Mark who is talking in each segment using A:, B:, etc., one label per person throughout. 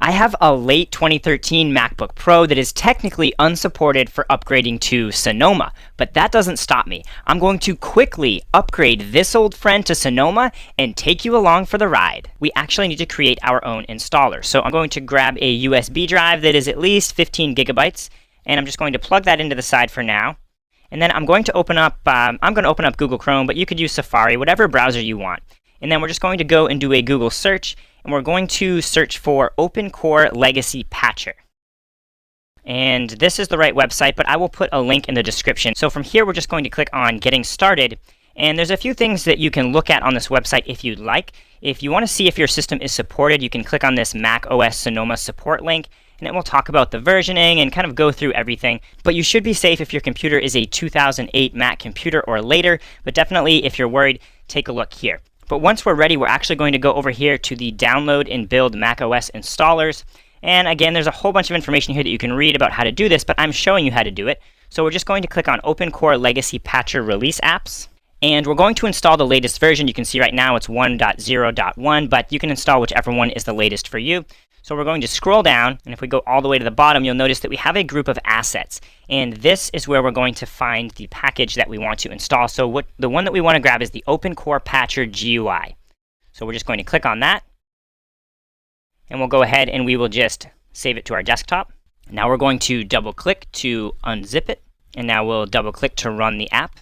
A: I have a late 2013 MacBook Pro that is technically unsupported for upgrading to Sonoma, but that doesn't stop me. I'm going to quickly upgrade this old friend to Sonoma and take you along for the ride. We actually need to create our own installer. So I'm going to grab a USB drive that is at least 15 gigabytes, and I'm just going to plug that into the side for now. And then I'm going to open up Google Chrome, but you could use Safari, whatever browser you want. And then we're just going to go and do a Google search, and we're going to search for OpenCore Legacy Patcher. And this is the right website, but I will put a link in the description. So from here, we're just going to click on Getting Started. And there's a few things that you can look at on this website if you'd like. If you want to see if your system is supported, you can click on this macOS Sonoma support link, and it will talk about the versioning and kind of go through everything. But you should be safe if your computer is a 2008 Mac computer or later, but definitely if you're worried, take a look here. But once we're ready, we're actually going to go over here to the Download and Build macOS Installers. And again, there's a whole bunch of information here that you can read about how to do this, but I'm showing you how to do it. So we're just going to click on OpenCore Legacy Patcher Release Apps. And we're going to install the latest version. You can see right now it's 1.0.1, but you can install whichever one is the latest for you. So we're going to scroll down, and if we go all the way to the bottom, you'll notice that we have a group of assets. And this is where we're going to find the package that we want to install. So the one that we want to grab is the OpenCore Patcher GUI. So we're just going to click on that. And we'll go ahead and we will just save it to our desktop. Now we're going to double-click to unzip it. And now we'll double-click to run the app.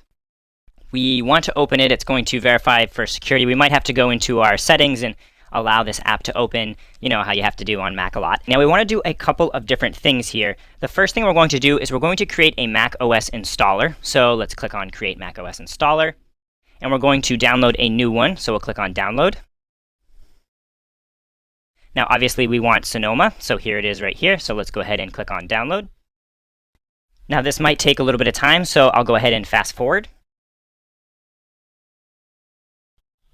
A: We want to open it. It's going to verify for security. We might have to go into our settings and allow this app to open, you know how you have to do on Mac a lot. Now we want to do a couple of different things here. The first thing we're going to do is we're going to create a macOS installer. So let's click on Create macOS Installer. And we're going to download a new one. So we'll click on Download. Now obviously we want Sonoma. So here it is right here. So let's go ahead and click on Download. Now this might take a little bit of time, so I'll go ahead and fast forward.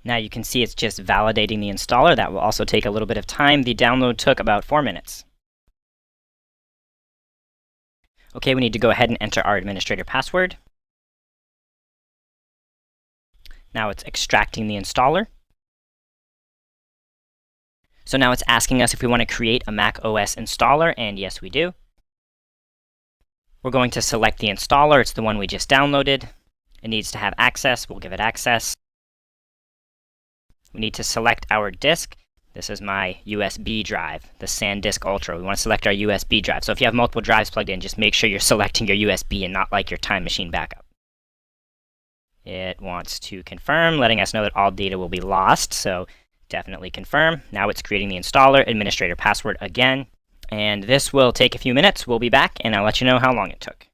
A: Now you can see it's just validating the installer. That will also take a little bit of time. The download took about 4 minutes. Okay, we need to go ahead and enter our administrator password. Now it's extracting the installer. So now it's asking us if we want to create a macOS installer, and yes, we do. We're going to select the installer. It's the one we just downloaded. It needs to have access. We'll give it access. We need to select our disk. This is my USB drive, the SanDisk Ultra. We want to select our USB drive. So if you have multiple drives plugged in, just make sure you're selecting your USB and not like your Time Machine backup. It wants to confirm, letting us know that all data will be lost. So definitely confirm. Now it's creating the installer, administrator password again. And this will take a few minutes. We'll be back, and I'll let you know how long it took.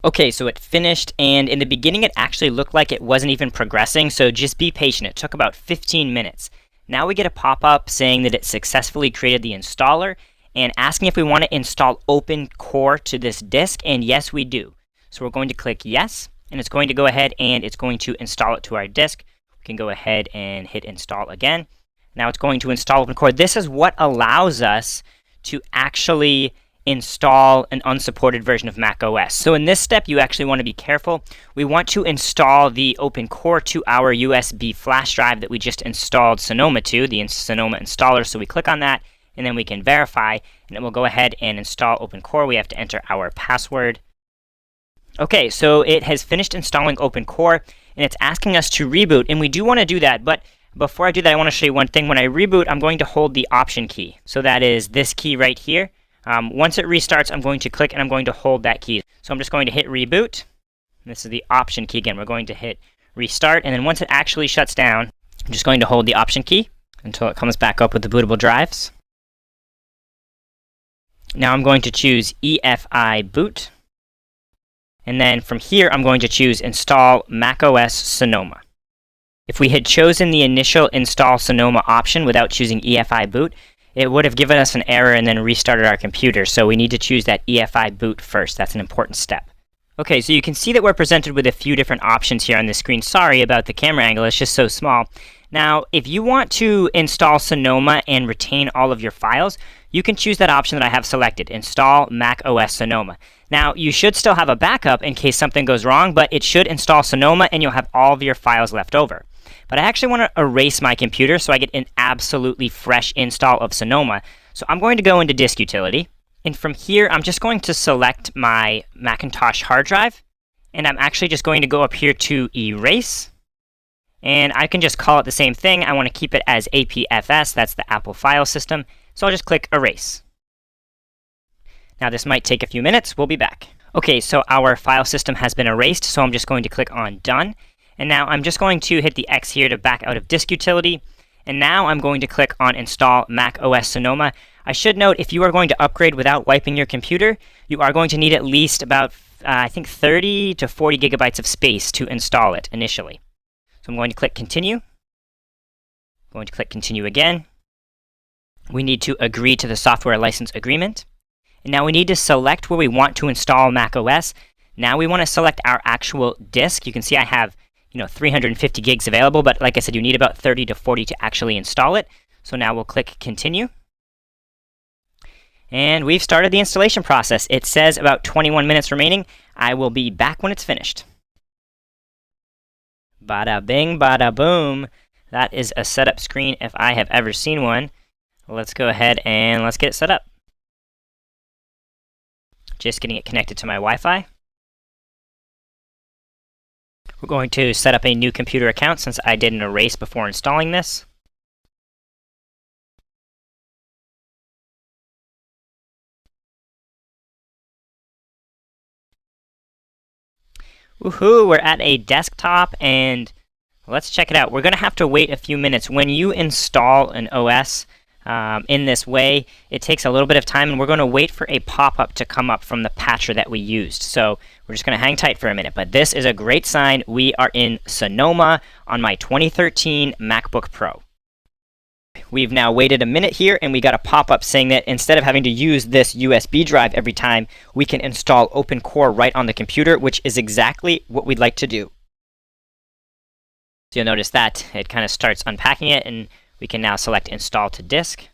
A: Okay, so it finished, and in the beginning it actually looked like it wasn't even progressing, so just be patient. It took about 15 minutes. Now we get a pop-up saying that it successfully created the installer and asking if we want to install OpenCore to this disk, and yes, we do. So we're going to click yes, and it's going to go ahead and it's going to install it to our disk. We can go ahead and hit install again. Now it's going to install OpenCore. This is what allows us to actually install an unsupported version of macOS. So in this step, you actually want to be careful. We want to install the OpenCore to our USB flash drive that we just installed Sonoma to, the Sonoma installer. So we click on that, and then we can verify, and it will go ahead and install OpenCore. We have to enter our password. Okay, so it has finished installing OpenCore, and it's asking us to reboot, and we do want to do that, but before I do that, I want to show you one thing. When I reboot, I'm going to hold the Option key. So that is this key right here. Once it restarts, I'm going to click and I'm going to hold that key. So I'm just going to hit reboot. This is the Option key again. We're going to hit restart, and then once it actually shuts down, I'm just going to hold the Option key until it comes back up with the bootable drives. Now I'm going to choose EFI boot, and then from here I'm going to choose Install macOS Sonoma. If we had chosen the initial Install Sonoma option without choosing EFI boot, it would have given us an error and then restarted our computer. So we need to choose that EFI boot first. That's an important step. Okay, so you can see that we're presented with a few different options here on the screen. Sorry about the camera angle, it's just so small. Now, if you want to install Sonoma and retain all of your files, you can choose that option that I have selected, Install macOS Sonoma. Now, you should still have a backup in case something goes wrong, but it should install Sonoma and you'll have all of your files left over. But I actually want to erase my computer so I get an absolutely fresh install of Sonoma. So I'm going to go into Disk Utility, and from here I'm just going to select my Macintosh hard drive, and I'm actually just going to go up here to Erase, and I can just call it the same thing. I want to keep it as APFS, that's the Apple file system, so I'll just click Erase. Now this might take a few minutes, we'll be back. Okay, so our file system has been erased, so I'm just going to click on Done. And now I'm just going to hit the X here to back out of Disk Utility. And now I'm going to click on Install macOS Sonoma. I should note, if you are going to upgrade without wiping your computer, you are going to need at least about, I think 30 to 40 gigabytes of space to install it initially. So I'm going to click Continue. I'm going to click Continue again. We need to agree to the software license agreement. And now we need to select where we want to install macOS. Now we want to select our actual disk. You can see I have 350 gigs available, but like I said, you need about 30 to 40 to actually install it. So now we'll click Continue. And we've started the installation process. It says about 21 minutes remaining. I will be back when it's finished. Bada bing, bada boom. That is a setup screen if I have ever seen one. Let's go ahead and let's get it set up. Just getting it connected to my Wi-Fi. We're going to set up a new computer account since I did an erase before installing this. Woohoo! We're at a desktop, and let's check it out. We're going to have to wait a few minutes. When you install an OS in this way, it takes a little bit of time, and we're going to wait for a pop-up to come up from the patcher that we used. So we're just going to hang tight for a minute, but this is a great sign. We are in Sonoma on my 2013 MacBook Pro. We've now waited a minute here, and we got a pop-up saying that instead of having to use this USB drive every time, we can install OpenCore right on the computer, which is exactly what we'd like to do. So you'll notice that it kind of starts unpacking it, and we can now select Install to Disk.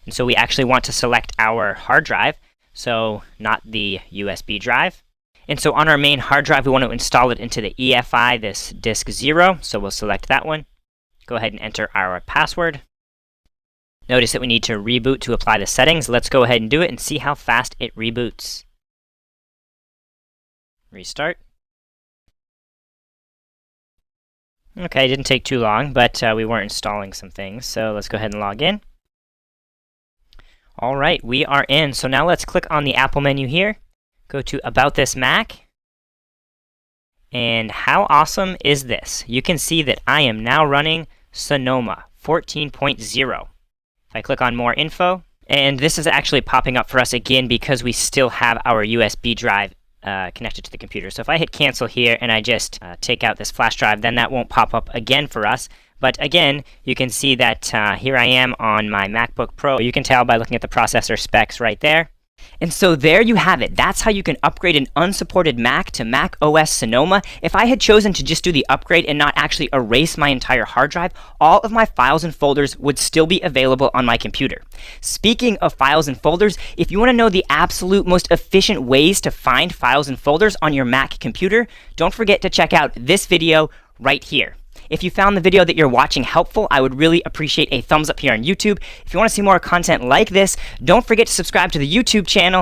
A: And so we actually want to select our hard drive, so not the USB drive. And so on our main hard drive, we want to install it into the EFI, this disk 0, so we'll select that one. Go ahead and enter our password. Notice that we need to reboot to apply the settings. Let's go ahead and do it and see how fast it reboots. Restart. Okay, it didn't take too long, but we weren't installing some things, so let's go ahead and log in. All right, we are in. So now let's click on the Apple menu here, go to About This Mac, and how awesome is this? You can see that I am now running Sonoma 14.0. If I click on More Info, and this is actually popping up for us again because we still have our USB drive connected to the computer. So if I hit cancel here and I just take out this flash drive, then that won't pop up again for us. But again, you can see that here I am on my MacBook Pro. You can tell by looking at the processor specs right there. And so there you have it. That's how you can upgrade an unsupported Mac to macOS Sonoma. If I had chosen to just do the upgrade and not actually erase my entire hard drive, all of my files and folders would still be available on my computer. Speaking of files and folders, if you want to know the absolute most efficient ways to find files and folders on your Mac computer, don't forget to check out this video right here. If you found the video that you're watching helpful, I would really appreciate a thumbs up here on YouTube. If you want to see more content like this, don't forget to subscribe to the YouTube channel.